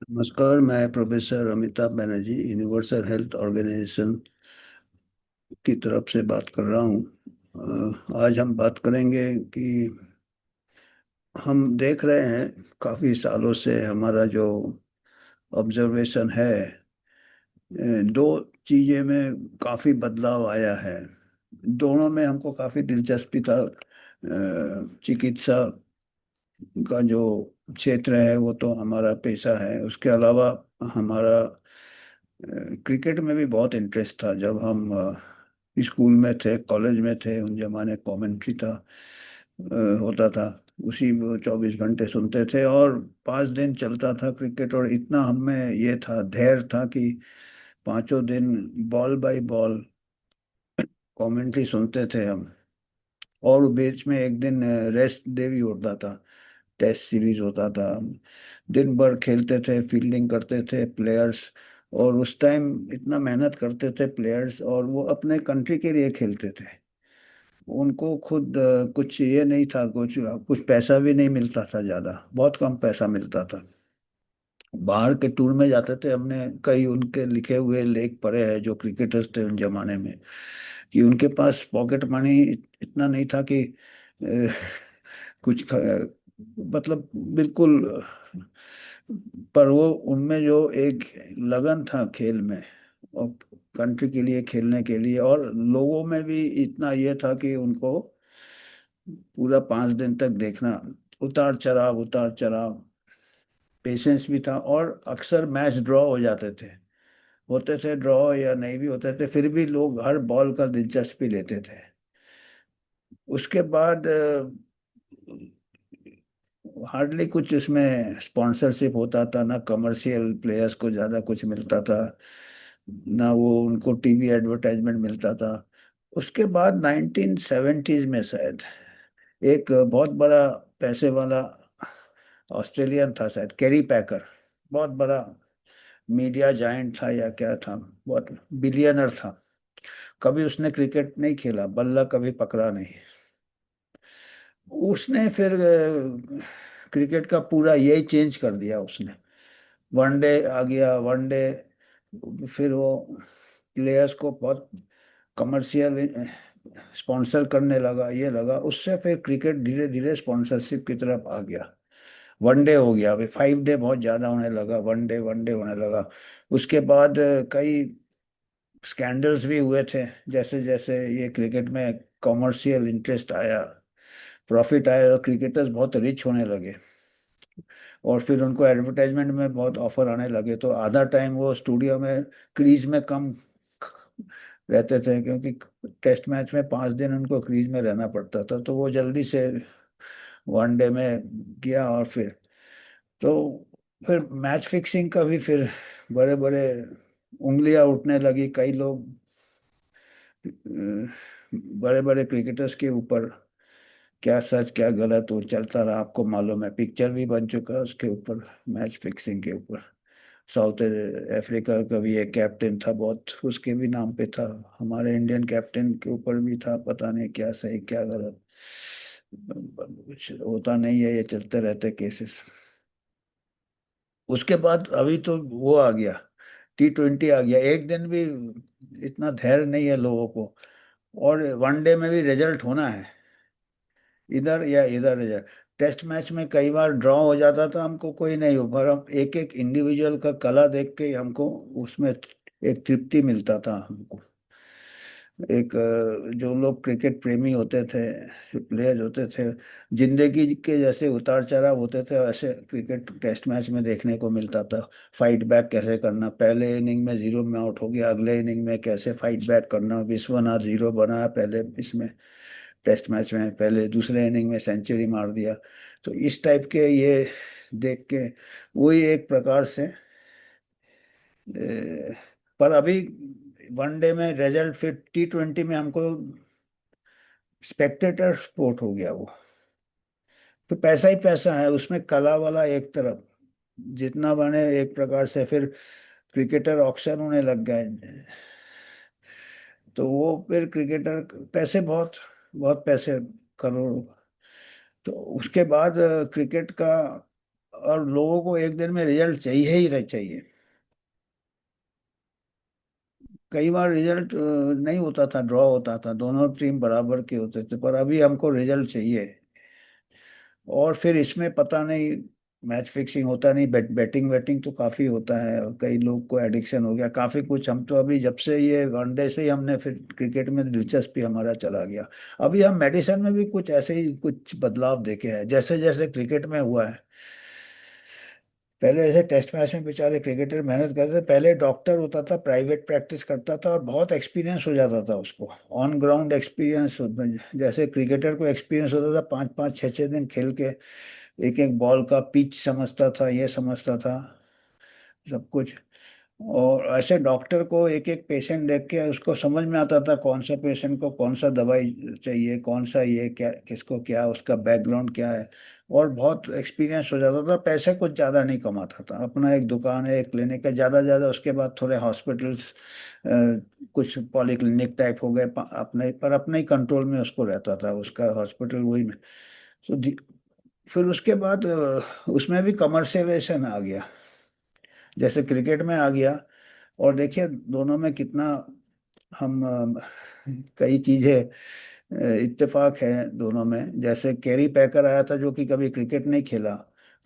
नमस्कार। मैं professor Amitabh Banerjee Universal Health Organization की तरफ से बात कर रहा हूँ। आज हम बात करेंगे कि हम देख रहे हैं काफ़ी सालों से हमारा जो ऑब्जर्वेशन है, दो चीज़ें में काफ़ी बदलाव आया है। दोनों में हमको काफ़ी दिलचस्पी था। चिकित्सा का जो क्षेत्र है वो तो हमारा पेशा है, उसके अलावा हमारा क्रिकेट में भी बहुत इंटरेस्ट था। जब हम स्कूल में थे, कॉलेज में थे, उन जमाने कमेंट्री था, होता था। उसी वो 24 घंटे सुनते थे और 5 दिन चलता था क्रिकेट। और इतना हमें ये था, धैर्य था कि पांचों दिन बॉल बाय बॉल कमेंट्री सुनते थे हम। और बीच में एक दिन रेस्ट डे भी होता था, टेस्ट सीरीज होता था। दिन भर खेलते थे, फील्डिंग करते थे प्लेयर्स। और उस टाइम इतना मेहनत करते थे प्लेयर्स, और वो अपने कंट्री के लिए खेलते थे। उनको खुद कुछ ये नहीं था, कुछ कुछ पैसा भी नहीं मिलता था, ज़्यादा बहुत कम पैसा मिलता था। बाहर के टूर में जाते थे, हमने कई उनके लिखे हुए लेख पढ़े हैं जो क्रिकेटर्स थे उन जमाने में, कि उनके पास पॉकेट मनी इतना नहीं था कि कुछ मतलब बिल्कुल। पर वो उनमें जो एक लगन था खेल में, और कंट्री के लिए खेलने के लिए, और लोगों में भी इतना ये था कि उनको पूरा 5 दिन तक देखना, उतार चढ़ाव उतार चढ़ाव, पेशेंस भी था। और अक्सर मैच ड्रॉ हो जाते थे, होते थे ड्रॉ या नहीं भी होते थे, फिर भी लोग हर बॉल का दिलचस्पी लेते थे। उसके बाद हार्डली कुछ उसमें स्पॉन्सरशिप होता था, ना कमर्शियल प्लेयर्स को ज़्यादा कुछ मिलता था, ना वो उनको टीवी एडवर्टाइजमेंट मिलता था। उसके बाद 1970s में शायद एक बहुत बड़ा पैसे वाला ऑस्ट्रेलियन था, शायद कैरी पैकर, बहुत बड़ा मीडिया जायंट था या क्या था, बहुत बिलियनर था। कभी उसने क्रिकेट नहीं खेला, बल्ला कभी पकड़ा नहीं। उसने फिर क्रिकेट का पूरा यही चेंज कर दिया उसने। वनडे आ गया, वनडे। फिर वो प्लेयर्स को बहुत कमर्शियल स्पॉन्सर करने लगा, ये लगा उससे, फिर क्रिकेट धीरे धीरे स्पॉन्सरशिप की तरफ आ गया। वनडे हो गया, अभी 5 डे बहुत ज़्यादा होने लगा, वनडे वनडे होने लगा। उसके बाद कई स्कैंडल्स भी हुए थे। जैसे जैसे ये क्रिकेट में कॉमर्शियल इंटरेस्ट आया, प्रॉफिट आया, और क्रिकेटर्स बहुत रिच होने लगे, और फिर उनको एडवर्टाइजमेंट में बहुत ऑफर आने लगे, तो आधा टाइम वो स्टूडियो में, क्रीज में कम रहते थे, क्योंकि टेस्ट मैच में 5 दिन उनको क्रीज में रहना पड़ता था। तो वो जल्दी से वनडे में किया। और फिर मैच फिक्सिंग का भी फिर बड़े बड़े उंगलियां उठने लगी, कई लोग बड़े बड़े क्रिकेटर्स के ऊपर। क्या सच क्या गलत वो चलता रहा, आपको मालूम है, पिक्चर भी बन चुका है उसके ऊपर, मैच फिक्सिंग के ऊपर। साउथ अफ्रीका का भी एक कैप्टन था, बहुत उसके भी नाम पे था। हमारे इंडियन कैप्टन के ऊपर भी था, पता नहीं क्या सही क्या गलत, कुछ होता नहीं है, ये चलते रहते केसेस। उसके बाद अभी तो वो आ गया, T20 आ गया। एक दिन भी इतना धैर्य नहीं है लोगों को, और वनडे में भी रिजल्ट होना है, इधर या इधर इधर। टेस्ट मैच में कई बार ड्रॉ हो जाता था, हमको कोई नहीं हो, पर हम एक एक इंडिविजुअल का कला देख के हमको उसमें एक तृप्ति मिलता था हमको। एक जो लोग क्रिकेट प्रेमी होते थे, प्लेयर्स होते थे, जिंदगी के जैसे उतार चढ़ाव होते थे, वैसे क्रिकेट टेस्ट मैच में देखने को मिलता था। फाइट बैक कैसे करना, पहले इनिंग में जीरो में आउट हो गया, अगले इनिंग में कैसे फाइट बैक करना। विश्वनाथ जीरो बनाया पहले इसमें, टेस्ट मैच में पहले दूसरे इनिंग में सेंचुरी मार दिया। तो इस टाइप के ये देख के वही एक प्रकार से पर अभी वनडे में रिजल्ट, फिर T20 में हमको स्पेक्टेटर स्पोर्ट हो गया वो। तो पैसा ही पैसा है उसमें, कला वाला एक तरफ जितना बने एक प्रकार से। फिर क्रिकेटर ऑक्शन होने लग गए, तो वो फिर क्रिकेटर पैसे बहुत, बहुत पैसे, करोड़। तो उसके बाद क्रिकेट का और लोगों को एक दिन में रिजल्ट चाहिए ही रह चाहिए। कई बार रिजल्ट नहीं होता था, ड्रॉ होता था, दोनों टीम बराबर के होते थे, पर अभी हमको रिजल्ट चाहिए। और फिर इसमें पता नहीं, मैच फिक्सिंग होता नहीं, बैटिंग वेटिंग तो काफी होता है, और कई लोग को एडिक्शन हो गया काफी कुछ। हम तो अभी जब से ये वनडे से ही हमने फिर क्रिकेट में दिलचस्पी हमारा चला गया। अभी हम मेडिसिन में भी कुछ ऐसे ही कुछ बदलाव देखे हैं, जैसे जैसे क्रिकेट में हुआ है। पहले ऐसे टेस्ट मैच में बेचारे क्रिकेटर मेहनत करते थे, पहले डॉक्टर होता था, प्राइवेट प्रैक्टिस करता था और बहुत एक्सपीरियंस हो जाता था उसको, ऑन ग्राउंड एक्सपीरियंस। जैसे क्रिकेटर को एक्सपीरियंस होता था 5 5 6 6 दिन खेल के, एक एक बॉल का पिच समझता था, ये समझता था सब कुछ। और ऐसे डॉक्टर को एक एक पेशेंट देख के उसको समझ में आता था कौन सा पेशेंट को कौन सा दवाई चाहिए, कौन सा ये क्या, किसको क्या, उसका बैकग्राउंड क्या है। और बहुत एक्सपीरियंस हो जाता था, पैसे कुछ ज़्यादा नहीं कमाता था, अपना एक दुकान है, एक क्लिनिक है, ज़्यादा ज़्यादा उसके बाद थोड़े हॉस्पिटल्स, कुछ पॉलीक्लिनिक टाइप हो गए, अपने पर अपने ही कंट्रोल में उसको रहता था, उसका हॉस्पिटल वही में। तो फिर उसके बाद उसमें भी कमर्शियलाइजेशन आ गया, जैसे क्रिकेट में आ गया। और देखिए दोनों में कितना हम कई चीजें इत्तेफाक है दोनों में। जैसे कैरी पैकर आया था जो कि कभी क्रिकेट नहीं खेला,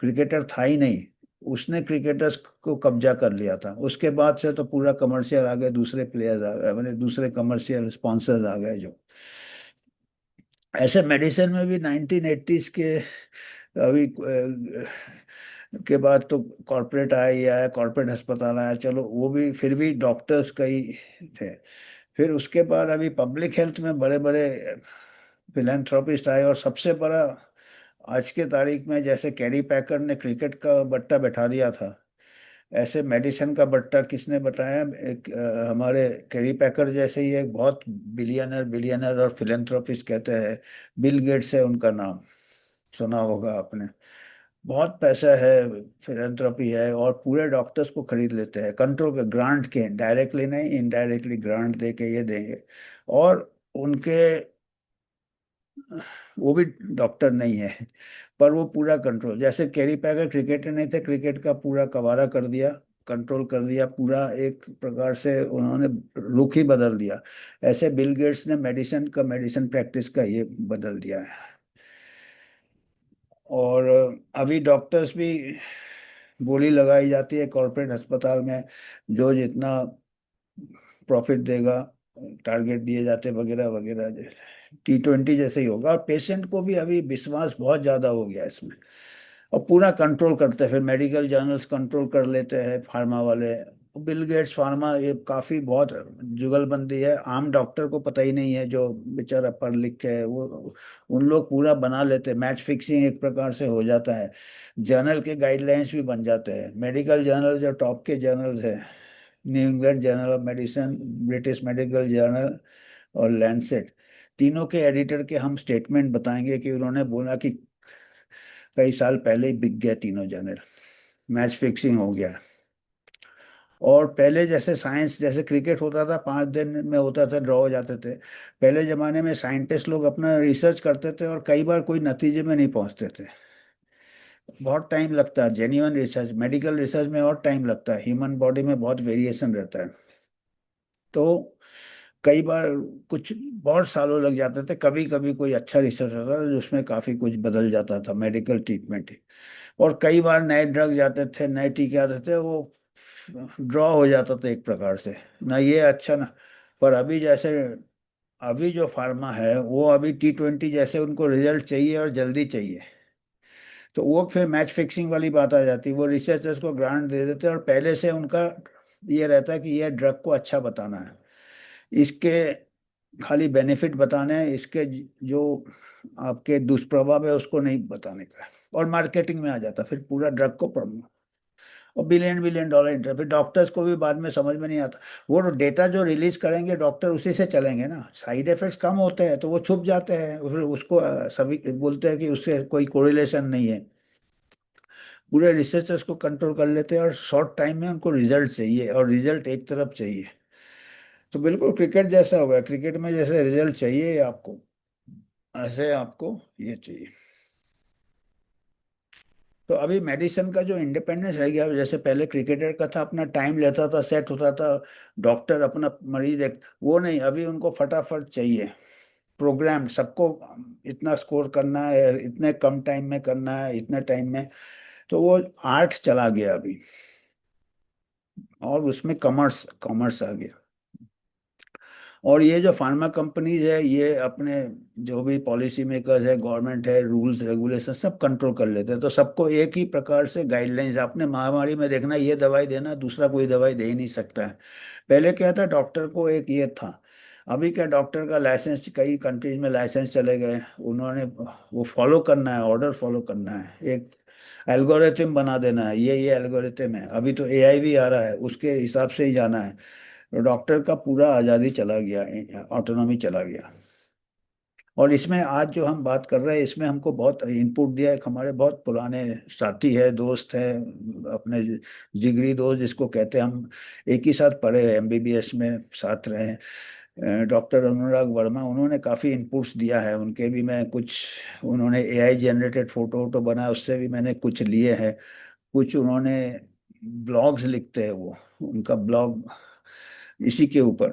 क्रिकेटर था ही नहीं, उसने क्रिकेटर्स को कब्जा कर लिया था। उसके बाद से तो पूरा कमर्शियल आ गए, दूसरे प्लेयर्स आ गए, मैंने दूसरे कमर्शियल स्पॉन्सर्स आ गए जो। ऐसे मेडिसिन में भी 1980s के अभी के बाद तो कॉरपोरेट आया ही आया, कॉरपोरेट अस्पताल आया, चलो वो भी फिर भी डॉक्टर्स कई थे। फिर उसके बाद अभी पब्लिक हेल्थ में बड़े बड़े फिलेंथ्रोपिस्ट आए, और सबसे बड़ा आज के तारीख में, जैसे कैरी पैकर ने क्रिकेट का बट्टा बैठा दिया था, ऐसे मेडिसिन का बट्टा किसने बताया? एक हमारे कैरी पैकर जैसे ही एक बहुत बिलियनर बिलियनर और फिलेंथ्रोपिस्ट कहते हैं, बिल गेट्स है उनका नाम, सुना होगा आपने। बहुत पैसा है, फिलेंथ्रोपी है, और पूरे डॉक्टर्स को खरीद लेते हैं कंट्रोल पे, ग्रांट के, डायरेक्टली नहीं इनडायरेक्टली ग्रांट दे के ये देंगे। और उनके, वो भी डॉक्टर नहीं है, पर वो पूरा कंट्रोल, जैसे कैरी पैकर क्रिकेटर नहीं थे, क्रिकेट का पूरा कबाड़ा कर दिया, कंट्रोल कर दिया पूरा, एक प्रकार से उन्होंने रुख ही बदल दिया। ऐसे बिल गेट्स ने मेडिसिन का, मेडिसिन प्रैक्टिस का ये बदल दिया है। और अभी डॉक्टर्स भी, बोली लगाई जाती है कॉर्पोरेट अस्पताल में, जो जितना प्रॉफिट देगा, टारगेट दिए जाते वगैरह वगैरह, T20 जैसे ही होगा। और पेशेंट को भी अभी विश्वास बहुत ज्यादा हो गया है इसमें, और पूरा कंट्रोल करते हैं, फिर मेडिकल जर्नल्स कंट्रोल कर लेते हैं फार्मा वाले। बिल गेट्स फार्मा, ये काफी बहुत जुगलबंदी है, आम डॉक्टर को पता ही नहीं है, जो बेचारा पढ़ लिख के है वो, उन लोग पूरा बना लेते हैं, मैच फिक्सिंग एक प्रकार से हो जाता है। जर्नल के गाइडलाइंस भी बन जाते हैं, मेडिकल जर्नल जो टॉप के जर्नल्स है, New England Journal of medicine, British medical journal और लैंसेट, तीनों के एडिटर के हम स्टेटमेंट बताएंगे कि उन्होंने बोला कि कई साल पहले ही बिक गया तीनों जर्नल, मैच फिक्सिंग हो गया। और पहले जैसे साइंस, जैसे क्रिकेट होता था 5 दिन में होता था, ड्रॉ हो जाते थे, पहले जमाने में साइंटिस्ट लोग अपना रिसर्च करते थे और कई बार कोई नतीजे में नहीं पहुंचते थे, बहुत टाइम लगता है। जेन्युइन रिसर्च, मेडिकल रिसर्च में और टाइम लगता है, ह्यूमन बॉडी में बहुत वेरिएशन रहता है। तो कई बार कुछ बहुत सालों लग जाते थे, कभी कभी कोई अच्छा रिसर्च होता था जिसमें काफी कुछ बदल जाता था मेडिकल ट्रीटमेंट। और कई बार नए ड्रग जाते थे, नए टीके आते थे, वो ड्रॉ हो जाता था एक प्रकार से, ना ये अच्छा ना। पर अभी जैसे, अभी जो फार्मा है वो अभी T20 जैसे उनको रिजल्ट चाहिए और जल्दी चाहिए, तो वो फिर मैच फिक्सिंग वाली बात आ जाती है, वो रिसर्चर्स को ग्रांट दे देते हैं और पहले से उनका ये रहता है कि ये ड्रग को अच्छा बताना है, इसके खाली बेनिफिट बताने हैं, इसके जो आपके दुष्प्रभाव है उसको नहीं बताने का है। और मार्केटिंग में आ जाता है फिर पूरा ड्रग को प्रमोट, और बिलियन बिलियन डॉलर इंटर, फिर डॉक्टर्स को भी बाद में समझ में नहीं आता। वो डेटा जो रिलीज करेंगे डॉक्टर उसी से चलेंगे ना, साइड इफेक्ट्स कम होते हैं तो वो छुप जाते हैं, फिर उसको सभी बोलते हैं कि उससे कोई कोरिलेशन नहीं है। पूरे रिसर्चर्स को कंट्रोल कर लेते हैं और शॉर्ट टाइम में उनको रिजल्ट चाहिए, और रिजल्ट एक तरफ चाहिए। तो बिल्कुल क्रिकेट जैसा हो गया, क्रिकेट में जैसे रिजल्ट चाहिए आपको, ऐसे आपको ये चाहिए। तो अभी मेडिसिन का जो इंडिपेंडेंस रह गया, जैसे पहले क्रिकेटर का था, अपना टाइम लेता था, सेट होता था, डॉक्टर अपना मरीज देख, वो नहीं, अभी उनको फटाफट चाहिए, प्रोग्राम सबको, इतना स्कोर करना है, इतने कम टाइम में करना है, इतने टाइम में। तो वो आर्ट चला गया अभी, और उसमें कॉमर्स कॉमर्स आ गया। और ये जो फार्मा कंपनीज है, ये अपने जो भी पॉलिसी मेकर्स है, गवर्नमेंट है, रूल्स रेगुलेशन सब कंट्रोल कर लेते हैं, तो सबको एक ही प्रकार से गाइडलाइंस, आपने महामारी में देखना, ये दवाई देना, दूसरा कोई दवाई दे ही नहीं सकता है। पहले क्या था, डॉक्टर को एक ये था। अभी क्या, डॉक्टर का लाइसेंस, कई कंट्रीज में लाइसेंस चले गए, उन्होंने वो फॉलो करना है, ऑर्डर फॉलो करना है, एक एल्गोरिथम बना देना है, ये एल्गोरिथम है, अभी तो एआई भी आ रहा है, उसके हिसाब से ही जाना है। तो डॉक्टर का पूरा आज़ादी चला गया, ऑटोनॉमी चला गया। और इसमें आज जो हम बात कर रहे हैं, इसमें हमको बहुत इनपुट दिया है, हमारे बहुत पुराने साथी है, दोस्त है, अपने जिगरी दोस्त जिसको कहते हैं, हम एक ही साथ पढ़े हैं, एमबीबीएस में साथ रहे हैं, डॉक्टर अनुराग वर्मा, उन्होंने काफ़ी इनपुट्स दिया है, उनके भी मैं कुछ, उन्होंने एआई जनरेटेड फोटो वोटो बनाया, उससे भी मैंने कुछ लिए हैं। कुछ उन्होंने ब्लॉग्स लिखते हैं वो, उनका ब्लॉग इसी के ऊपर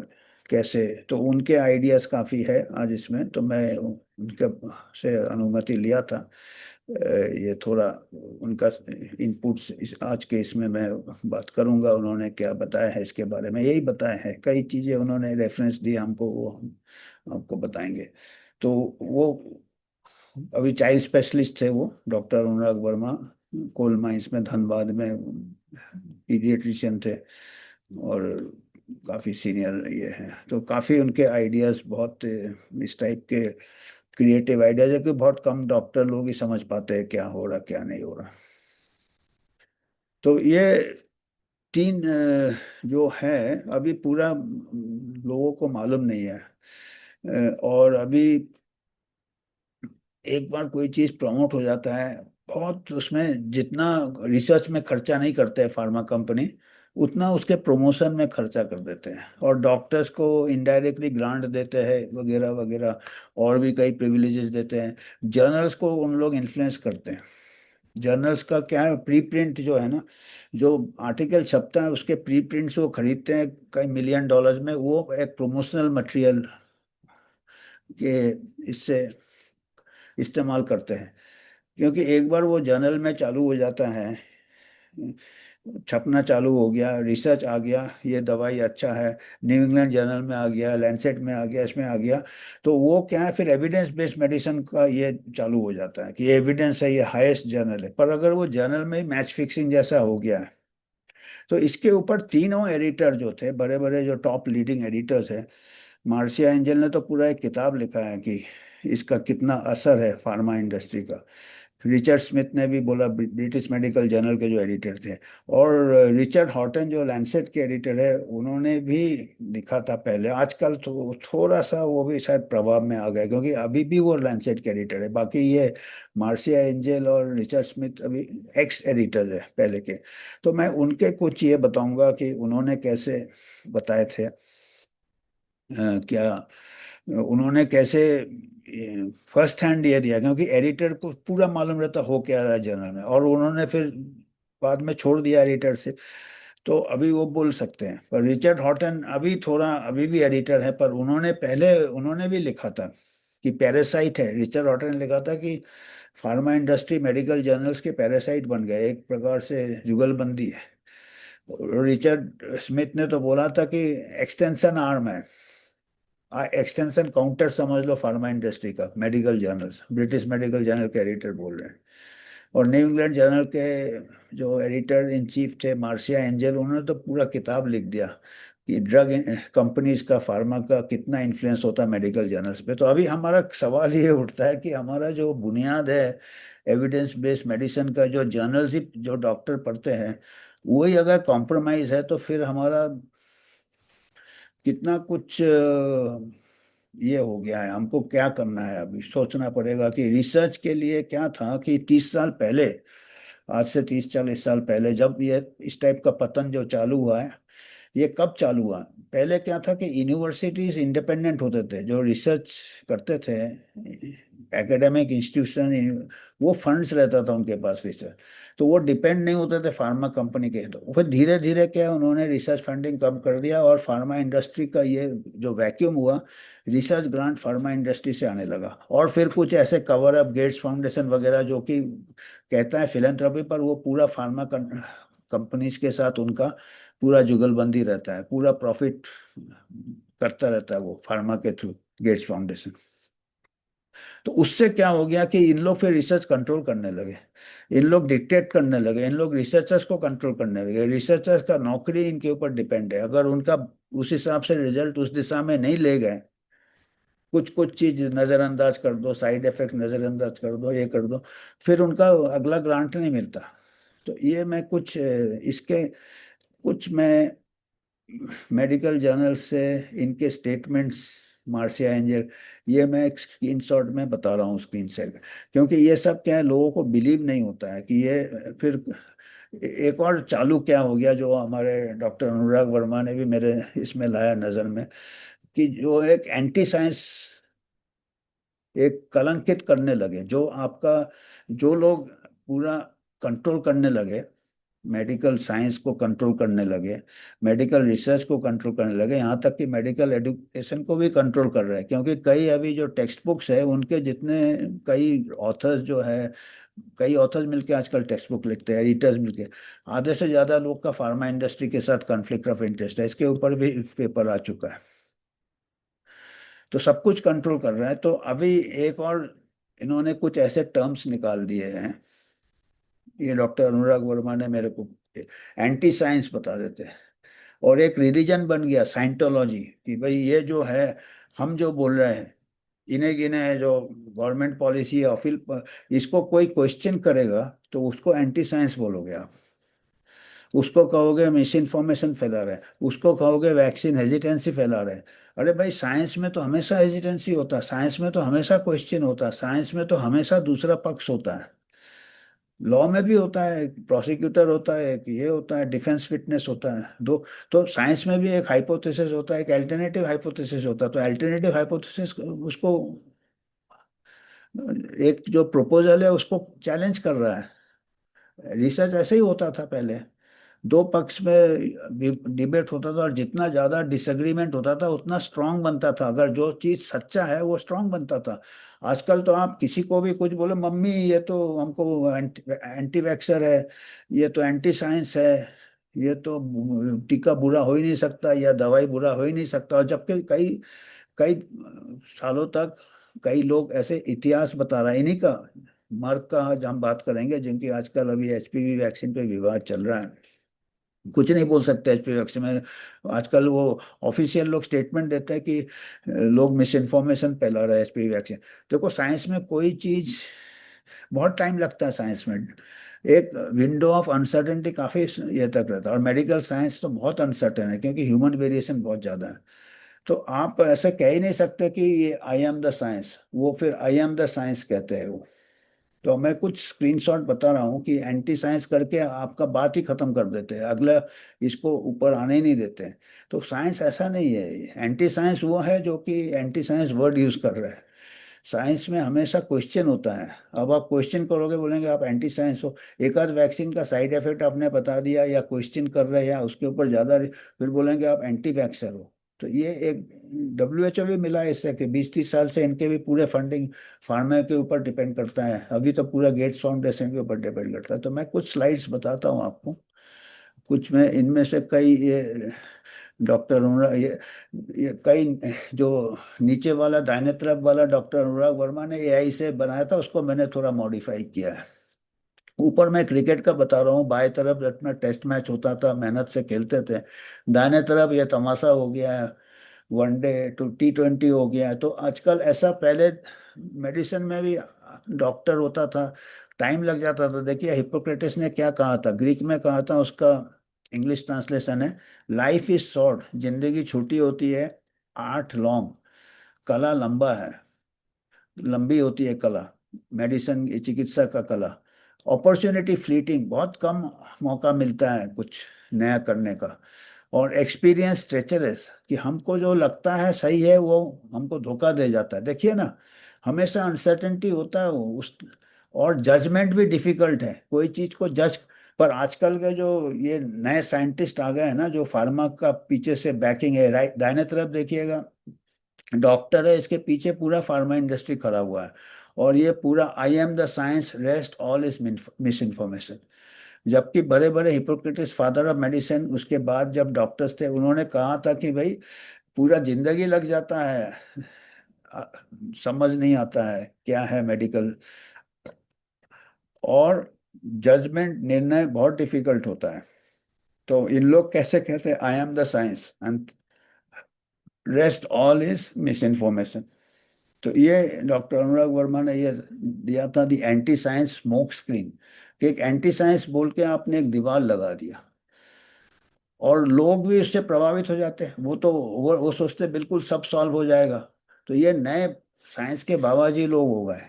कैसे, तो उनके आइडियाज काफ़ी है आज इसमें, तो मैं उनके से अनुमति लिया था। ये थोड़ा उनका इनपुट्स आज के इसमें मैं बात करूंगा, उन्होंने क्या बताया है इसके बारे में, यही बताया है, कई चीज़ें उन्होंने रेफरेंस दिए हमको, वो हम आपको बताएंगे। तो वो अभी चाइल्ड स्पेशलिस्ट थे वो, डॉक्टर अनुराग वर्मा, कोल माइंस में, धनबाद में पीडियाट्रिशियन थे, और काफ़ी सीनियर ये हैं, तो काफ़ी उनके आइडियाज़ बहुत इस टाइप के क्रिएटिव आइडियाज है कि बहुत कम डॉक्टर लोग ही समझ पाते हैं क्या हो रहा क्या नहीं हो रहा। तो ये तीन जो है, अभी पूरा लोगों को मालूम नहीं है। और अभी एक बार कोई चीज प्रमोट हो जाता है, बहुत उसमें जितना रिसर्च में खर्चा नहीं करते हैं फार्मा कंपनी, उतना उसके प्रमोशन में खर्चा कर देते हैं, और डॉक्टर्स को इनडायरेक्टली ग्रांट देते हैं वगैरह वगैरह, और भी कई प्रिविलेजेस देते हैं। जर्नल्स को उन लोग इन्फ्लुएंस करते हैं। जर्नल्स का क्या है, प्री प्रिंट जो है ना, जो आर्टिकल छपता है, उसके प्री प्रिंट्स वो खरीदते हैं कई मिलियन डॉलर्स में, वो एक प्रमोशनल मटेरियल के इससे इस्तेमाल करते हैं। क्योंकि एक बार वो जर्नल में चालू हो जाता है, छपना चालू हो गया, रिसर्च आ गया, ये दवाई अच्छा है, न्यू इंग्लैंड जर्नल में आ गया, लैंसेट में आ गया, इसमें आ गया, तो वो क्या है, फिर एविडेंस बेस्ड मेडिसिन का ये चालू हो जाता है कि ये एविडेंस है, ये हाईएस्ट जर्नल है। पर अगर वो जर्नल में ही मैच फिक्सिंग जैसा हो गया है, तो इसके ऊपर तीनों एडिटर जो थे, बड़े बड़े जो टॉप लीडिंग एडिटर्स हैं, मार्सिया एंजल ने तो पूरा एक किताब लिखा है कि इसका कितना असर है फार्मा इंडस्ट्री का। रिचर्ड स्मिथ ने भी बोला, ब्रिटिश मेडिकल जर्नल के जो एडिटर थे, और रिचर्ड हॉटन जो लैंसेट के एडिटर है, उन्होंने भी लिखा था पहले, आजकल तो थोड़ा सा वो भी शायद प्रभाव में आ गए, क्योंकि अभी भी वो लैंसेट के एडिटर है, बाकी ये मार्सिया एंजल और रिचर्ड स्मिथ अभी एक्स एडिटर है पहले के। तो मैं उनके कुछ ये बताऊंगा कि उन्होंने कैसे बताए थे, क्या उन्होंने कैसे फर्स्ट हैंड ये दिया, क्योंकि एडिटर को पूरा मालूम रहता हो क्या रहा है जर्नल में, और उन्होंने फिर बाद में छोड़ दिया एडिटर से, तो अभी वो बोल सकते हैं। पर रिचर्ड हॉटन अभी थोड़ा, अभी भी एडिटर है, पर उन्होंने पहले, उन्होंने भी लिखा था कि पैरासाइट है, रिचर्ड हॉटन ने लिखा था कि फार्मा इंडस्ट्री मेडिकल जर्नल्स के पैरासाइट बन गए, एक प्रकार से जुगलबंदी है। रिचर्ड स्मिथ ने तो बोला था कि एक्सटेंशन आर्म है, एक्सटेंशन काउंटर समझ लो फार्मा इंडस्ट्री का, medical journals, British medical journal के एडिटर बोल रहे हैं। और न्यू इंग्लैंड जर्नल के जो एडिटर इन चीफ थे मार्सिया एंजल, उन्होंने तो पूरा किताब लिख दिया कि ड्रग कंपनीज का, फार्मा का कितना इन्फ्लुएंस होता है मेडिकल जर्नल्स पे। तो अभी हमारा सवाल ये उठता है कि हमारा जो बुनियाद है एविडेंस बेस्ड मेडिसिन का, जो जर्नल्स ही जो डॉक्टर पढ़ते हैं, वही अगर कॉम्प्रोमाइज है, तो फिर हमारा कितना कुछ ये हो गया है। हमको क्या करना है, अभी सोचना पड़ेगा कि रिसर्च के लिए क्या था कि 30 साल पहले, आज से 30-40 साल पहले, जब ये इस टाइप का पतन जो चालू हुआ है, ये कब चालू हुआ? पहले क्या था कि यूनिवर्सिटीज इंडिपेंडेंट होते थे, जो रिसर्च करते थे, एकेडमिक इंस्टीट्यूशन, वो फंड्स रहता था उनके पास रिसर्च, तो वो डिपेंड नहीं होते थे फार्मा कंपनी के। तो फिर धीरे धीरे क्या उन्होंने रिसर्च फंडिंग कम कर दिया, और फार्मा इंडस्ट्री का ये जो वैक्यूम हुआ, रिसर्च ग्रांट फार्मा इंडस्ट्री से आने लगा। और फिर कुछ ऐसे कवर अप, गेट्स फाउंडेशन वगैरह, जो कि कहता है फिलेंथ्रॉपी, पर वो पूरा फार्मा कंपनीज के साथ उनका पूरा जुगलबंदी रहता है, पूरा प्रॉफिट करता रहता है वो फार्मा के थ्रू, गेट्स फाउंडेशन। तो उससे क्या हो गया कि इन लोग फिर रिसर्च कंट्रोल करने लगे, इन लोग डिक्टेट करने लगे, इन लोग रिसर्चर्स को कंट्रोल करने लगे। रिसर्चर्स का नौकरी इनके ऊपर डिपेंड है, अगर उनका उस हिसाब से रिजल्ट उस दिशा में नहीं ले गए, कुछ कुछ चीज नजरअंदाज कर दो, साइड इफेक्ट नजरअंदाज कर दो, ये कर दो, फिर उनका अगला ग्रांट नहीं मिलता। तो ये मैं कुछ इसके कुछ मैं मेडिकल जर्नल से इनके स्टेटमेंट्स, मार्सिया एंजल, ये मैं एक स्क्रीन शॉट में बता रहा हूँ, स्क्रीन शेयर, क्योंकि ये सब क्या है, लोगों को बिलीव नहीं होता है कि ये फिर एक और चालू क्या हो गया, जो हमारे डॉक्टर अनुराग वर्मा ने भी मेरे इसमें लाया नज़र में, कि जो एक एंटी साइंस एक कलंकित करने लगे, जो आपका, जो लोग पूरा कंट्रोल करने लगे, मेडिकल साइंस को कंट्रोल करने लगे, मेडिकल रिसर्च को कंट्रोल करने लगे, यहाँ तक कि मेडिकल एजुकेशन को भी कंट्रोल कर रहे हैं। क्योंकि कई अभी जो टेक्स्ट बुक्स है उनके जितने, कई ऑथर्स जो है, कई ऑथर्स मिलके आजकल टेक्स्ट बुक लिखते हैं, एडिटर्स मिलके, आधे से ज़्यादा लोग का फार्मा इंडस्ट्री के साथ कॉन्फ्लिक्ट ऑफ इंटरेस्ट है, इसके ऊपर भी पेपर आ चुका है। तो सब कुछ कंट्रोल कर रहा है। तो अभी एक और इन्होंने कुछ ऐसे टर्म्स निकाल दिए हैं, ये डॉक्टर अनुराग वर्मा ने मेरे को, एंटी साइंस बता देते हैं। और एक रिलीजन बन गया साइंटोलॉजी, कि भाई ये जो है, हम जो बोल रहे हैं, इन्हें गिने जो गवर्नमेंट पॉलिसी है, इसको कोई क्वेश्चन करेगा तो उसको एंटी साइंस बोलोगे आप, उसको कहोगे मिस इन्फॉर्मेशन फैला रहे हैं, उसको कहोगे वैक्सीन हेजिटेंसी फैला रहे हैं। अरे भाई, साइंस में तो हमेशा हेजिटेंसी होता है, साइंस में तो हमेशा क्वेश्चन होता है, साइंस में तो हमेशा दूसरा पक्ष होता है। लॉ में भी होता है, प्रोसिक्यूटर होता है, एक ये होता है, डिफेंस विटनेस होता है दो। तो साइंस में भी एक हाइपोथेसिस होता है, एक अल्टरनेटिव हाइपोथेसिस होता है। तो अल्टरनेटिव हाइपोथेसिस उसको, एक जो प्रपोजल है उसको चैलेंज कर रहा है। रिसर्च ऐसे ही होता था पहले, दो पक्ष में डिबेट होता था, और जितना ज्यादा डिसएग्रीमेंट होता था उतना स्ट्रांग बनता था, अगर जो चीज सच्चा है वो स्ट्रांग बनता था। आजकल तो आप किसी को भी कुछ बोले, मम्मी ये तो हमको एंटी वैक्सर है, ये तो एंटी साइंस है, ये तो टीका बुरा हो ही नहीं सकता, या दवाई बुरा हो ही नहीं सकता। और जबकि कई कई सालों तक कई लोग ऐसे इतिहास बता रहे हैं इन्हीं का। मर्क का आज हम बात करेंगे, जिनकी आजकल अभी एचपीवी वैक्सीन पे विवाद चल रहा है, कुछ नहीं बोल सकते एचपीवी वैक्सीन में। आजकल वो ऑफिशियल लोग स्टेटमेंट देते हैं कि लोग मिस इन्फॉर्मेशन फैला रहे हैं एचपीवी वैक्सीन। देखो, साइंस में कोई चीज, बहुत टाइम लगता है साइंस में, एक विंडो ऑफ अनसर्टेनिटी काफी ये तक रहता है। और मेडिकल साइंस तो बहुत अनसर्टेन है, क्योंकि ह्यूमन वेरिएशन बहुत ज्यादा है। तो आप ऐसे कह ही नहीं सकते कि ये आई एम द साइंस, वो फिर आई एम द साइंस कहते हैं वो। तो मैं कुछ स्क्रीनशॉट बता रहा हूँ कि एंटी साइंस करके आपका बात ही खत्म कर देते हैं, अगला इसको ऊपर आने ही नहीं देते हैं। तो साइंस ऐसा नहीं है, एंटी साइंस वो है जो कि एंटी साइंस वर्ड यूज कर रहा है। साइंस में हमेशा क्वेश्चन होता है। अब आप क्वेश्चन करोगे, बोलेंगे आप एंटी साइंस हो। एक आध वैक्सीन का साइड इफेक्ट आपने बता दिया, या क्वेश्चन कर रहे हैं, या उसके ऊपर ज्यादा, फिर बोलेंगे आप एंटी वैक्सर हो। तो ये एक, डब्ल्यूएचओ भी मिला है इससे, कि 20-30 साल से इनके भी पूरे फंडिंग फार्मा के ऊपर डिपेंड करता है, अभी तो पूरा गेट्स फाउंडेशन के ऊपर डिपेंड करता है। तो मैं कुछ स्लाइड्स बताता हूँ आपको, कुछ में इनमें से कई ये डॉक्टर अनुराग, ये कई, जो नीचे वाला दाहिने तरफ वाला डॉक्टर अनुराग वर्मा ने एआई से बनाया था, उसको मैंने थोड़ा मॉडिफाई किया है। ऊपर मैं क्रिकेट का बता रहा हूँ, बाएं तरफ अपना टेस्ट मैच होता था, मेहनत से खेलते थे। दाहिने तरफ ये तमाशा हो गया है, वनडे टू T20 हो गया है। तो आजकल ऐसा, पहले मेडिसिन में भी डॉक्टर होता था, टाइम लग जाता था। देखिए हिप्पोक्रेटिस ने क्या कहा था, ग्रीक में कहा था, उसका इंग्लिश ट्रांसलेशन है, लाइफ इज शॉर्ट, जिंदगी छोटी होती है, आर्ट लॉन्ग, कला लंबा है, लंबी होती है कला, मेडिसिन चिकित्सा का कला, अपॉर्चुनिटी फ्लीटिंग, बहुत कम मौका मिलता है कुछ नया करने का। और एक्सपीरियंस ट्रेचरस, कि हमको जो लगता है सही है वो हमको धोखा दे जाता है। देखिए ना, हमेशा अनसर्टेनिटी होता है उस, और जजमेंट भी डिफिकल्ट है कोई चीज को जज। पर आजकल के जो ये नए साइंटिस्ट आ गए हैं ना, जो फार्मा का पीछे से बैकिंग है, राइट दाहिने तरफ देखिएगा, डॉक्टर है, इसके पीछे पूरा फार्मा इंडस्ट्री खड़ा हुआ है। और ये पूरा I am the science rest all is miss information. जबकि बड़े बड़े हिपोक्रेटिस फादर ऑफ मेडिसिन, उसके बाद जब डॉक्टर्स थे, उन्होंने कहा था कि भाई पूरा जिंदगी लग जाता है, अ, समझ नहीं आता है क्या है मेडिकल, और जजमेंट निर्णय बहुत डिफिकल्ट होता है। तो इन लोग कैसे कहते हैं I am the science and rest all is miss information. तो ये डॉक्टर अनुराग वर्मा ने ये दिया था, दी एंटी साइंस स्मोक स्क्रीन, कि एक एंटी साइंस बोल के आपने एक दीवार लगा दिया, और लोग भी इससे प्रभावित हो जाते हैं। वो तो वो सोचते बिल्कुल सब सॉल्व हो जाएगा। तो ये नए साइंस के बाबाजी लोग हो गए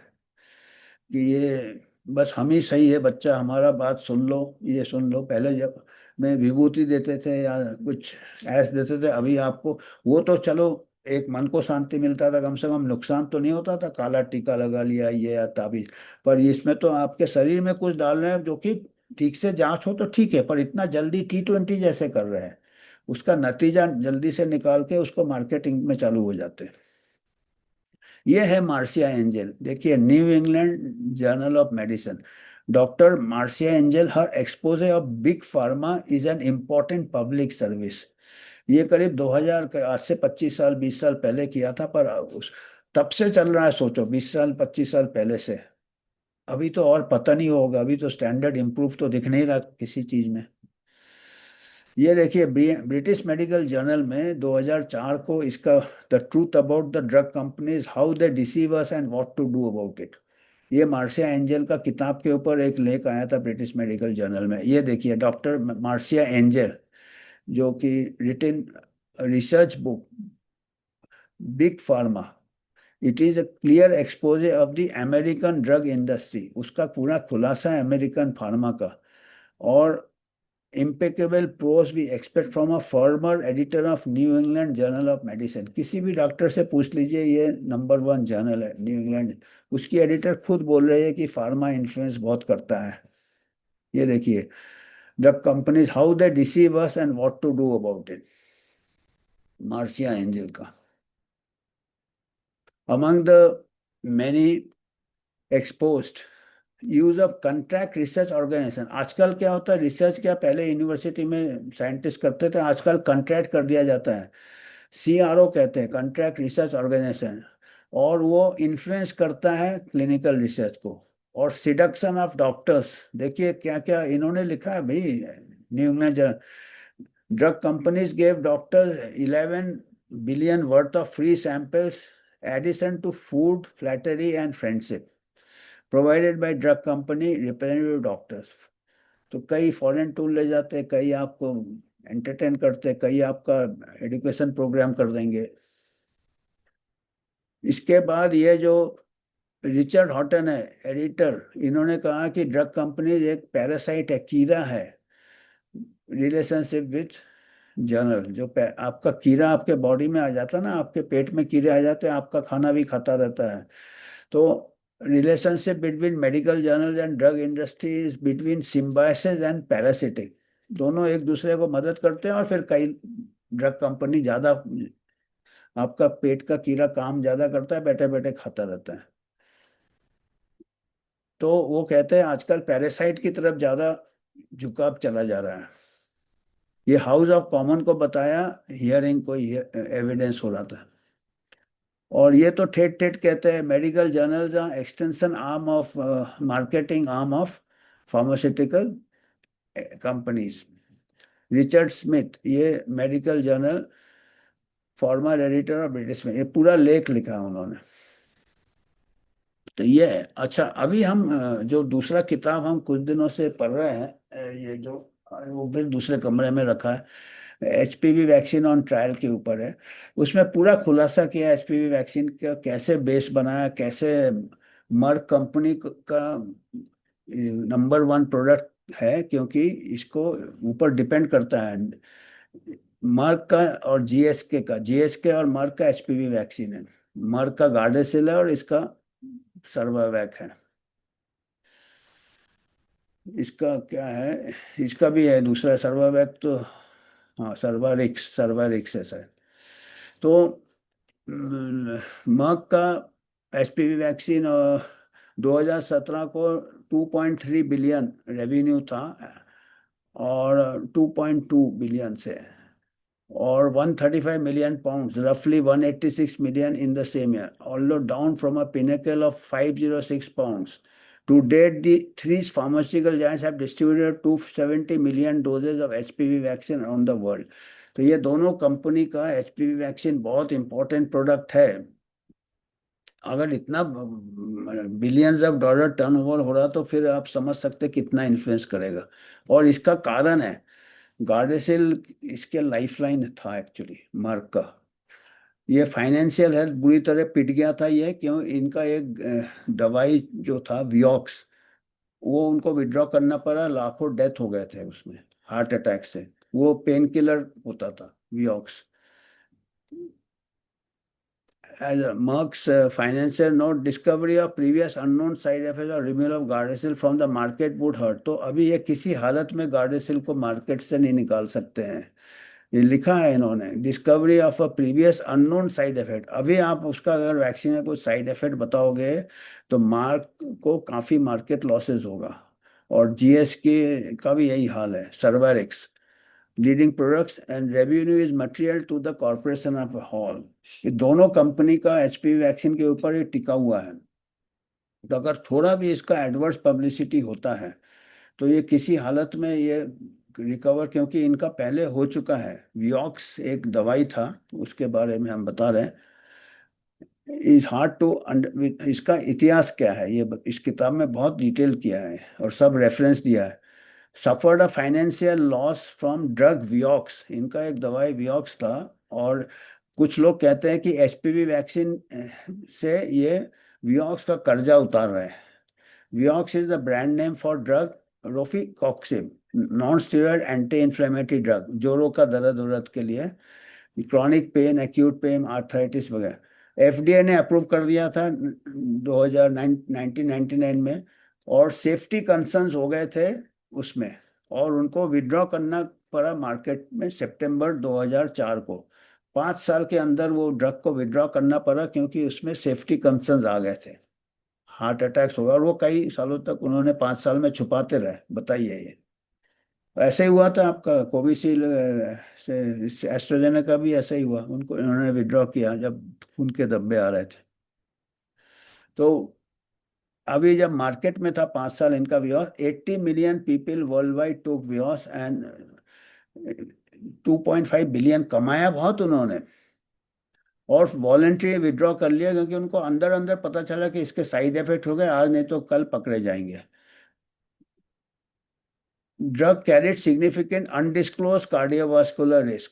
कि ये बस हम ही सही है, बच्चा हमारा बात सुन लो, ये सुन लो। पहले जब में विभूति देते थे या कुछ ऐस देते थे, अभी आपको वो तो चलो एक मन को शांति मिलता था, कम से कम नुकसान तो नहीं होता था, काला टीका लगा लिया ये या ताबीज। पर इसमें तो आपके शरीर में कुछ डाल रहे हैं जो कि ठीक से जांच हो तो ठीक है, पर इतना जल्दी T20 जैसे कर रहे हैं, उसका नतीजा जल्दी से निकाल के उसको मार्केटिंग में चालू हो जाते हैं। ये है मार्सिया एंजल, देखिए new England Journal of medicine. Doctor Marcia angel, her exposé of big pharma is an important public service. ये करीब 2000 आज से 25 साल 20 साल पहले किया था, पर तब से चल रहा है, सोचो 20 साल 25 साल पहले से। अभी तो और पता नहीं होगा, अभी तो स्टैंडर्ड इम्प्रूव तो दिख नहीं रहा किसी चीज में। ये देखिए ब्रिटिश मेडिकल जर्नल में 2004 को इसका, the truth about the drug companies, how they deceive us and what to do about it. ये मार्सिया एंजल का किताब के ऊपर एक लेख आया था ब्रिटिश मेडिकल जर्नल में। ये देखिए डॉक्टर मार्सिया एंजल, जो कि written research book Big Pharma, it is a clear exposé of the American drug industry. उसका पूरा खुलासा है अमेरिकन फार्मा का। और impeccable prose we expect from a former editor of New England Journal of Medicine. किसी भी doctor से पूछ लीजिए, ये नंबर 1 जर्नल है न्यू इंग्लैंड। उसकी एडिटर खुद बोल रही है कि फार्मा इन्फ्लुएंस बहुत करता है। ये देखिए drug companies, how they deceive us and what to do about it, Marcia Angell का। Among the many exposed use of contract research organisation. आजकल क्या होता है, रिसर्च क्या पहले यूनिवर्सिटी में साइंटिस्ट करते थे, आजकल कंट्रैक्ट कर दिया जाता है। CRO कहते हैं, कंट्रैक्ट रिसर्च ऑर्गेनाइजेशन। और वो इन्फ्लुएंस करता है क्लिनिकल रिसर्च को। और सिडक्शन ऑफ डॉक्टर्स, देखिए क्या क्या इन्होंने लिखा है भाई, New England. Drug companies gave doctors 11 billion worth of free samples addition to food flattery and friendship provided by drug company representative doctors. तो कई फॉरेन टूर ले जाते हैं, कई आपको एंटरटेन करते हैं, कई आपका एजुकेशन प्रोग्राम कर देंगे। इसके बाद ये जो रिचर्ड हॉटन है एडिटर, इन्होंने कहा कि ड्रग कंपनी एक पैरासाइट है, कीड़ा है, रिलेशनशिप विथ जर्नल। जो आपका कीड़ा आपके बॉडी में आ जाता है ना, आपके पेट में कीड़े आ जाते हैं, आपका खाना भी खाता रहता है। तो relationship between medical journal and drug industries between Symbiosis and parasitic, दोनों एक दूसरे को मदद करते हैं। और फिर कई ड्रग कंपनी ज्यादा, आपका पेट का कीड़ा काम ज्यादा करता है, बैठे बैठे खाता रहता है। तो वो कहते हैं आजकल पैरासाइट की तरफ ज्यादा झुकाव चला जा रहा है। ये हाउस ऑफ कॉमन को बताया, हियरिंग कोई एविडेंस हो रहा था। और ये तो ठेठ ठेठ कहते हैं, medical journals are extension arm of marketing arm of pharmaceutical companies. Richard Smith, ये मेडिकल जर्नल फॉर्मर एडिटर और ब्रिटिश में, ये पूरा लेख लिखा है उन्होंने। तो ये है। अच्छा, अभी हम जो दूसरा किताब हम कुछ दिनों से पढ़ रहे हैं, ये जो वो फिर दूसरे कमरे में रखा है, HPV वैक्सीन ऑन ट्रायल के ऊपर है। उसमें पूरा खुलासा किया HPV वैक्सीन का कैसे बेस बनाया, कैसे मर्क कंपनी का नंबर 1 प्रोडक्ट है, क्योंकि इसको ऊपर डिपेंड करता है मर्क का और जीएसके और मर्क का एचपीवी वैक्सीन है। मर्क का गार्डेसिल है और इसका सर्वावैक है। इसका क्या है, इसका भी है दूसरा सर्वावैक तो। हाँ, सर्वारिक्स है शायद। तो मर्क का एचपीवी वैक्सीन 2017 को 2.3 बिलियन रेवेन्यू था, और 2.2 बिलियन से, or 135 million pounds, roughly 186 million in the same year, although down from a pinnacle of 506 pounds. To date, the three pharmaceutical giants have distributed 270 million doses of HPV vaccine around the world. तो ये दोनों company का HPV vaccine बहुत important product है। अगर इतना billions of dollar turnover हो रहा तो फिर आप समझ सकते कितना इन्फ्लुएंस करेगा। और इसका कारण है गार्डेसिल, इसके लाइफलाइन था एक्चुअली मार्क का। ये फाइनेंशियल हेल्थ बुरी तरह पिट गया था ये, क्यों, इनका एक दवाई जो था वियोक्स, वो उनको विड्रॉ करना पड़ा, लाखों डेथ हो गए थे उसमें हार्ट अटैक से। वो पेन किलर होता था वियोक्स। As Merck's financial note, discovery of previous unknown side effects or removal of Gardasil from the market would hurt। तो अभी ये किसी हालत में गार्डेसिल को मार्केट से नहीं निकाल सकते हैं। ये लिखा है इन्होंने, discovery of a previous unknown side effect. अभी आप उसका अगर वैक्सीन में कोई साइड इफेक्ट बताओगे तो मार्क को काफ़ी मार्केट लॉसेस होगा। और जीएसके का भी यही हाल है, Cervarix leading products and revenue is material to the corporation of whole. ये दोनों कंपनी का एचपीवी वैक्सीन के ऊपर ये टिका हुआ है। तो अगर थोड़ा भी इसका एडवर्स पब्लिसिटी होता है तो ये किसी हालत में ये रिकवर, क्योंकि इनका पहले हो चुका है। वियोक्स एक दवाई था, उसके बारे में हम बता रहे हैं। इज हार्ड टू, इसका इतिहास क्या है ये इस किताब में बहुत डिटेल किया है और सब रेफरेंस दिया है। Suffered a financial loss from drug Vioxx, इनका एक दवाई वियोक्स था। और कुछ लोग कहते हैं कि एचपीवी वैक्सीन से ये वियोक्स का कर्जा उतार रहे हैं। Vioxx is the brand name for drug rofecoxib, non steroid anti inflammatory drug, जोड़ों का दर्द उर्द के लिए, chronic pain, acute pain, arthritis वगैरह। एफडीए ने अप्रूव कर दिया था 1999 में। और सेफ्टी कंसर्न्स हो गए थे उसमें, और उनको विड्रॉ करना पड़ा मार्केट में सितंबर 2004 को। 5 साल के अंदर वो ड्रग को विड्रॉ करना पड़ा, क्योंकि उसमें सेफ्टी कंसर्न्स आ गए थे। हार्ट अटैक्स होगा, और वो कई सालों तक उन्होंने 5 साल में छुपाते रहे। बताइए ये ऐसे ही हुआ था आपका कोविशील्ड से, एस्ट्राजेनेका भी ऐसा ही हुआ, उनको इन्होंने विड्रॉ किया जब खून के धब्बे आ रहे थे। तो अभी जब मार्केट में था 5 साल इनका viewer, 80 million people world wide took viewers and 2.5 billion कमाया बहुत उन्होंने। और वॉलेंट्री विड्रॉ कर लिया, क्योंकि उनको अंदर अंदर पता चला कि इसके साइड इफेक्ट हो गए, आज नहीं तो कल पकड़े जाएंगे। Drug carried significant undisclosed cardiovascular risk.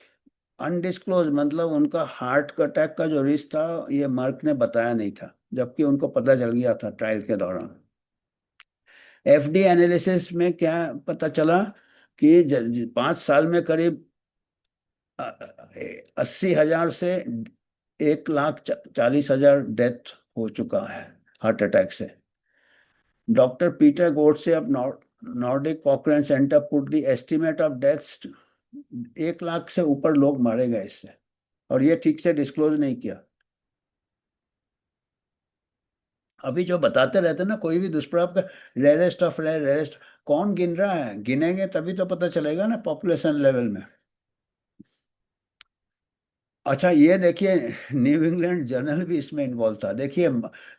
Undisclosed मतलब उनका हार्ट अटैक का जो रिस्क था ये मर्क ने बताया नहीं था, जबकि उनको पता चल गया था ट्रायल के दौरान। एफडी एनालिसिस में क्या पता चला कि 5 साल में करीब 80,000 से 1,40,000 डेथ हो चुका है हार्ट अटैक से। Doctor Peter Godse of Nordic कॉकरेन centre put the estimate of deaths, 1 lakh से ऊपर लोग मारे गए इससे, और ये ठीक से डिस्क्लोज नहीं किया। अभी जो बताते रहते हैं ना, कोई भी दुष्प्रभाव का रेयरेस्ट ऑफ रेयर, रेयरेस्ट, कौन गिन रहा है? गिनेंगे तभी तो पता चलेगा ना पॉपुलेशन लेवल में। अच्छा ये देखिए, न्यू इंग्लैंड जर्नल भी इसमें इन्वॉल्व था। देखिए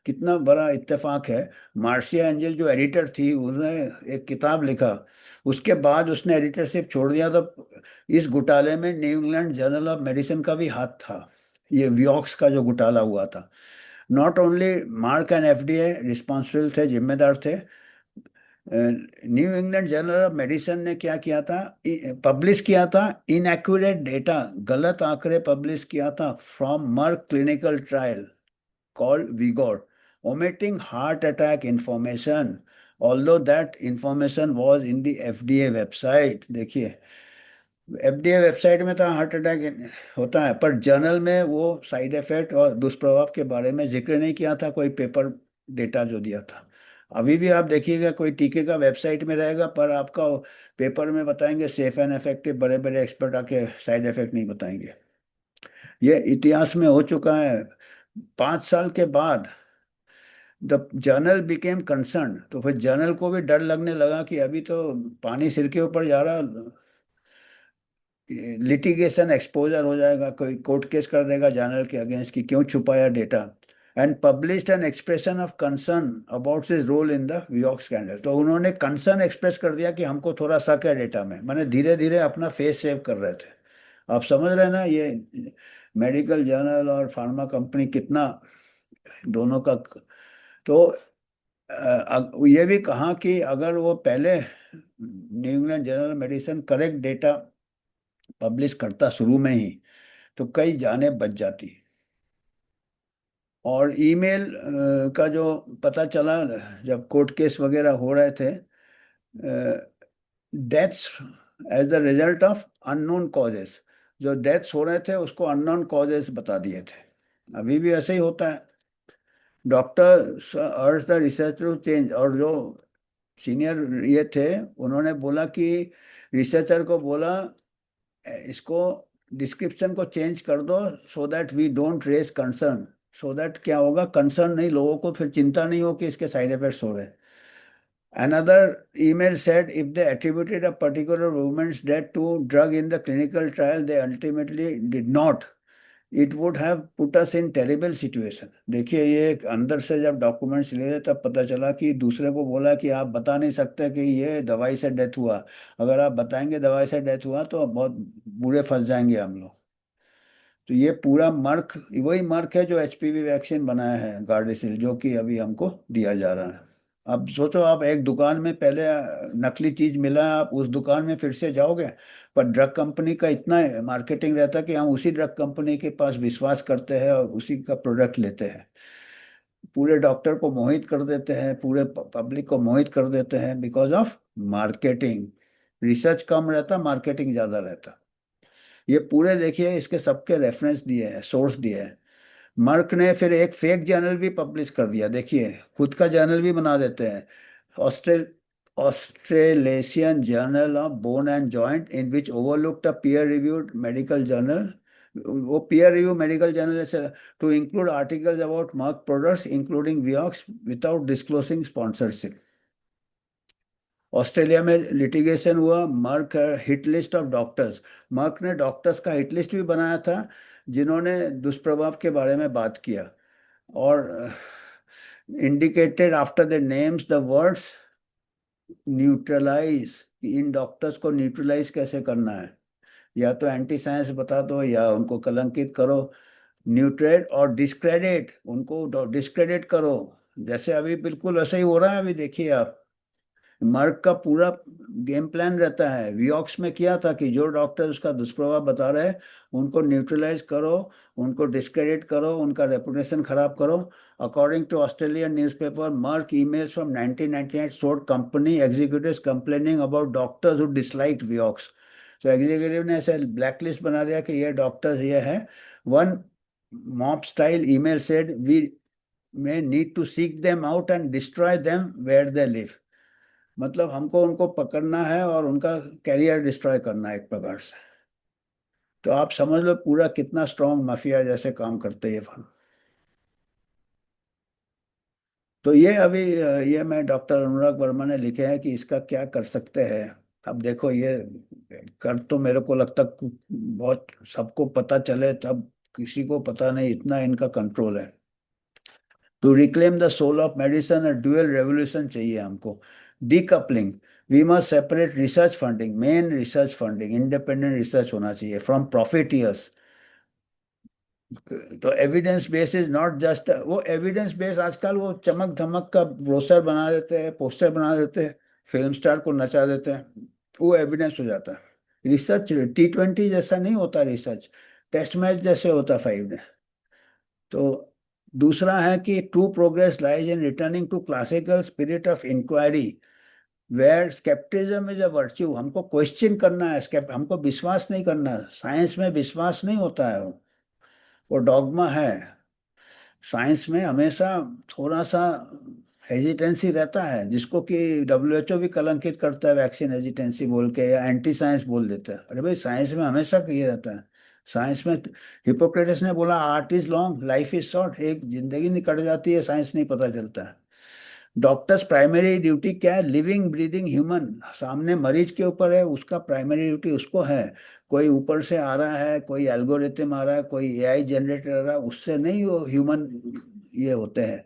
कितना बड़ा इत्तेफाक है। मार्सिया एंजल जो एडिटर थी, उसने एक किताब लिखा, उसके बाद उसने एडिटरशिप छोड़ दिया। तो इस घोटाले में new England Journal of medicine का भी हाथ था, ये वियोक्स का जो घोटाला हुआ था। Not only mark and FDA responsible थे, जिम्मेदार थे। New England Journal of medicine ने क्या किया था, पब्लिश किया था इनएक्यूरेट डेटा, गलत आंकड़े पब्लिश किया था from Merck clinical trial called VIGOR, omitting heart attack information, although that information was in the FDA website। देखिए FDA वेबसाइट में तो हार्ट अटैक होता है, पर जर्नल में वो साइड इफेक्ट और दुष्प्रभाव के बारे में जिक्र नहीं किया था, कोई पेपर डेटा जो दिया था। अभी भी आप देखिएगा कोई टीके का वेबसाइट में रहेगा, पर आपका पेपर में बताएंगे सेफ एंड इफेक्टिव, बड़े बड़े एक्सपर्ट आके साइड इफेक्ट नहीं बताएंगे। ये इतिहास में हो चुका है। 5 साल के बाद द जर्नल बिकेम कंसर्न, तो फिर जर्नल को भी डर लगने लगा कि अभी तो पानी सिर के ऊपर जा रहा, लिटिगेशन एक्सपोजर हो जाएगा, कोई कोर्ट केस कर देगा जर्नल के अगेंस्ट कि क्यों छुपाया data, and published an expression of concern about his role in the वियॉक स्कैंडल। तो उन्होंने कंसर्न एक्सप्रेस कर दिया कि हमको थोड़ा शक है डेटा में, माने धीरे धीरे अपना फेस सेव कर रहे थे। आप समझ रहे हैं ना, ये मेडिकल जर्नल और फार्मा कंपनी कितना दोनों का। तो ये भी कहा कि अगर वो पहले new England journal medicine correct data publish करता शुरू में ही, तो कई जानें बच जाती। और ईमेल का जो पता चला जब कोर्ट केस वगैरह हो रहे थे, deaths as the result of unknown causes, जो डेथ्स हो रहे थे उसको अननोन कॉजेस बता दिए थे। अभी भी ऐसे ही होता है। डॉक्टर अर्ज द रिसर्च टू चेंज, और जो सीनियर ये थे उन्होंने बोला कि रिसर्चर को बोला इसको डिस्क्रिप्शन को चेंज कर दो, so that we don't raise concern. So that क्या होगा, कंसर्न नहीं, लोगों को फिर चिंता नहीं हो कि इसके साइड इफेक्ट्स हो रहे हैं। Another email said if they attributed a particular woman's death to drug in the clinical trial, they ultimately did not. It would have put us in terrible situation. देखिए ये एक अंदर से जब डॉक्यूमेंट्स लिए तब पता चला कि दूसरे को बोला कि आप बता नहीं सकते कि ये दवाई से डेथ हुआ, अगर आप बताएंगे दवाई से डेथ हुआ तो बहुत बुरे फंस जाएंगे हम लोग। तो ये पूरा मर्क वही मर्क है जो एचपीवी वैक्सीन बनाया है गार्डेसिल, जो कि अभी हमको दिया जा रहा है। अब सोचो, आप एक दुकान में पहले नकली चीज मिला है, आप उस दुकान में फिर से जाओगे, पर ड्रग कंपनी का इतना मार्केटिंग रहता है कि हम उसी ड्रग कंपनी के पास विश्वास करते हैं और उसी का प्रोडक्ट लेते हैं। पूरे डॉक्टर को मोहित कर देते हैं, पूरे पब्लिक को मोहित कर देते हैं बिकॉज ऑफ मार्केटिंग। रिसर्च कम रहता, मार्केटिंग ज्यादा रहता। ये पूरे देखिए इसके सबके रेफरेंस दिए हैं, सोर्स दिए हैं। मर्क ने फिर एक फेक जर्नल भी पब्लिश कर दिया, देखिए खुद का जर्नल भी बना देते हैं। Austral Australasian Journal of Bone and Joint in which overlooked a peer reviewed medical journal. वो पीयर रिव्यू मेडिकल जर्नल जैसे to include articles about Merck products including Vioxx without disclosing sponsorship. Australia में litigation हुआ, Merck hit list of doctors. Merck ने doctors का hit list भी बनाया था जिन्होंने दुष्प्रभाव के बारे में बात किया, और indicated after the names the words neutralise, इन डॉक्टर्स को न्यूट्रलाइज कैसे करना है, या तो एंटी साइंस बता दो या उनको कलंकित करो। न्यूट्रेट और डिस्क्रेडिट, उनको डिस्क्रेडिट करो, जैसे अभी बिल्कुल वैसे ही हो रहा है। अभी देखिए आप, मर्क का पूरा गेम प्लान रहता है। वियॉक्स में किया था कि जो डॉक्टर उसका दुष्प्रभाव बता रहे हैं उनको न्यूट्रलाइज करो, उनको डिस्क्रेडिट करो, उनका रेपुटेशन खराब करो। According to Australian newspaper, Merck emails from 1998 showed company executives complaining about doctors who disliked Vioxx. तो एग्जीक्यूटिव ने ऐसे ब्लैकलिस्ट बना दिया कि ये डॉक्टर्स ये है। One mob style email said we may need to seek them out and destroy them where they live। मतलब हमको उनको पकड़ना है और उनका कैरियर डिस्ट्रॉय करना है एक प्रकार से। तो आप समझ लो पूरा कितना स्ट्रांग माफिया जैसे काम करते हैं ये फर्म। तो ये अभी ये मैं डॉक्टर अनुराग वर्मा ने लिखे हैं कि इसका क्या कर सकते हैं। अब देखो ये कर तो मेरे को लगता बहुत सबको पता चले तब, किसी को पता नहीं, इतना इनका कंट्रोल है। To reclaim the soul of medicine और ड्यूअल रेवोल्यूशन चाहिए हमको। Decoupling, we must separate research funding, main research funding independent research होना चाहिए फ्रॉम प्रॉफिटियर्स। तो evidence base is not just वो एविडेंस बेस, आजकल वो चमक धमक का ब्रोशर बना देते हैं, पोस्टर बना देते हैं, फिल्म स्टार को नचा देते हैं, वो एविडेंस हो जाता है। रिसर्च T20 जैसा नहीं होता, रिसर्च टेस्ट मैच जैसे होता 5 डे। तो दूसरा है कि true progress lies in returning to classical spirit of inquiry. Where scepticism is a virtue, हमको क्वेश्चन करना है, हमको विश्वास नहीं करना है। साइंस में विश्वास नहीं होता है, वो डॉगमा है। साइंस में हमेशा थोड़ा सा हेजिटेंसी रहता है, जिसको कि डब्ल्यूएचओ भी कलंकित करता है वैक्सीन हेजिटेंसी बोल के, या एंटी साइंस बोल देता है। अरे भाई, साइंस में हमेशा ये रहता है। साइंस में हिपोक्रेटस ने बोला, art is long life is short, एक जिंदगी निकट जाती है, साइंस नहीं पता चलता है। डॉक्टर्स प्राइमरी ड्यूटी क्या है? लिविंग ब्रीदिंग ह्यूमन, सामने मरीज के ऊपर है, उसका प्राइमरी ड्यूटी उसको है। कोई ऊपर से आ रहा है, कोई एल्गोरिथम आ रहा है, कोई एआई जनरेटर आ रहा है, उससे नहीं वो ह्यूमन ये होते हैं।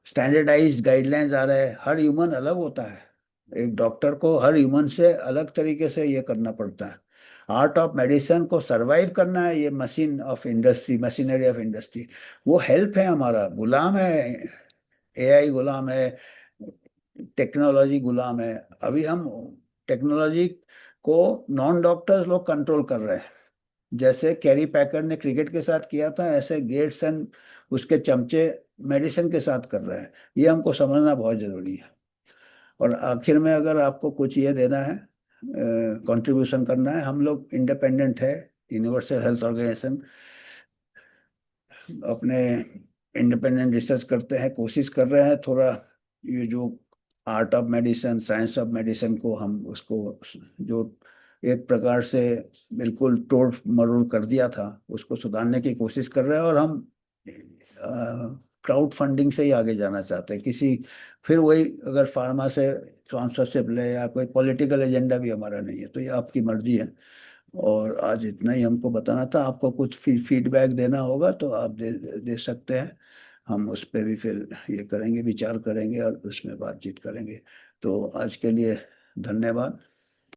स्टैंडर्डाइज्ड गाइडलाइंस आ रहे हैं, हर ह्यूमन अलग होता है। एक डॉक्टर को हर ह्यूमन से अलग तरीके से ये करना पड़ता है। आर्ट ऑफ मेडिसिन को सरवाइव करना है, ये machine of industry, machinery of industry, वो हेल्प है, हमारा गुलाम है। एआई गुलाम है, टेक्नोलॉजी गुलाम है। अभी हम टेक्नोलॉजी को नॉन डॉक्टर्स लोग कंट्रोल कर रहे हैं। जैसे कैरी पैकर ने क्रिकेट के साथ किया था, ऐसे गेट्स एंड उसके चमचे मेडिसिन के साथ कर रहे हैं। ये हमको समझना बहुत जरूरी है। और आखिर में अगर आपको कुछ ये देना है, कंट्रीब्यूशन करना है, हम लोग इंडिपेंडेंट है, यूनिवर्सल हेल्थ ऑर्गेनाइजेशन, अपने इंडिपेंडेंट रिसर्च करते हैं, कोशिश कर रहे हैं थोड़ा ये जो art of medicine, science of medicine को हम उसको जो एक प्रकार से बिल्कुल तोड़ मरोड़ कर दिया था, उसको सुधारने की कोशिश कर रहे हैं। और हम क्राउड फंडिंग से ही आगे जाना चाहते हैं। किसी फिर वही, अगर फार्मा से स्पॉन्सरशिप ले या कोई पॉलिटिकल एजेंडा भी हमारा नहीं है, तो ये आपकी मर्जी है। और आज इतना ही हमको बताना था। आपको कुछ फीडबैक देना होगा तो आप दे सकते हैं। हम उस पर भी फिर ये करेंगे, विचार करेंगे और उसमें बातचीत करेंगे। तो आज के लिए धन्यवाद।